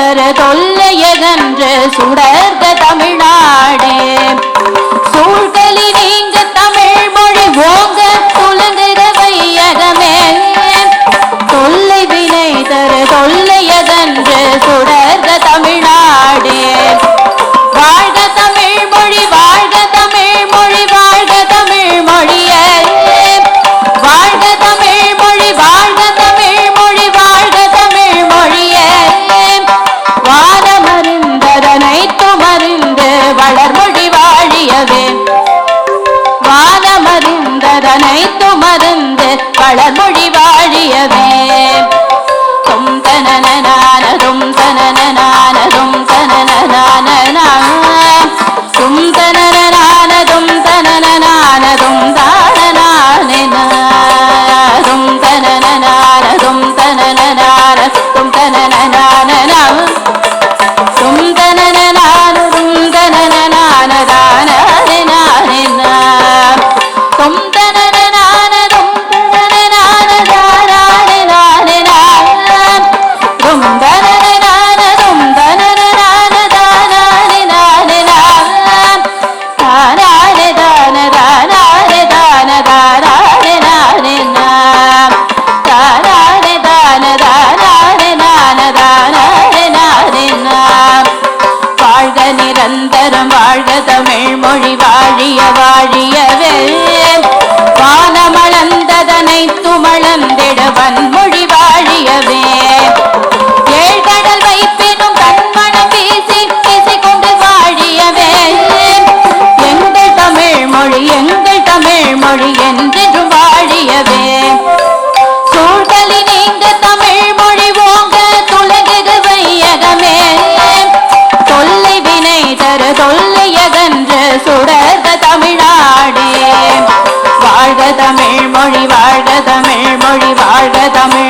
தரு தொல்லையகன்று சுடர்க தமிழ்நாடே சூழ்கலி நீங்க தமிழ் மொழி ஓங்க துலங்குக வையகமே தொல்லை வினை தரு தொல்லையகன்று சுடர்க தமிழ்நாடே வாழ்க தமிழ் மொழி வாழ்க தமிழ் மொழி வாழ்க தமிழ் மொழியே வாழ்க தமிழ் மொழி வாழ்க தமிழ் மொழி வாழ்க தமிழ் மொழியே வானமருந்ததனை துமருந்து வளர்மொழி வாழியவே வானமருந்ததனை துமருந்து வளர்மொழி வாழியவே தும் தனனனானதும் தனனனானதும் தனனனானனா தும் தனனனானதும் தனனனானதும் தானனானதும் தனனனானதும் தனனனானதும் தனனனானனா தும் தனனனானதும் தனனனானதானனா தும் தனனனானதும் தனனனானதானனா தும் தனனனானதும் தனனனானதானனா வாழ்க நிரந்தரம் வாழ்க தமிழ் மொழி வாழிய வாழியவே வானமளந்ததனை துமளந்திட வன்மொழி வாழியவே ஏழ்கடல் வைப்பினும் கண்மணம் வீசி வீசி கொண்டு வாழியவே எங்கள் தமிழ் மொழி என்றென்றும் வாழியவே சூழ்கலி நீங்க தமிழ் மொழி ஓங்க துலகுக வையகமே தொல்லை வினை தரு தொல்லையகன்று சுடர்க தமிழ்நாடே வாழ்க தமிழ் மொழி வாழ்க தமிழ் மொழி வாழ்க தமிழ்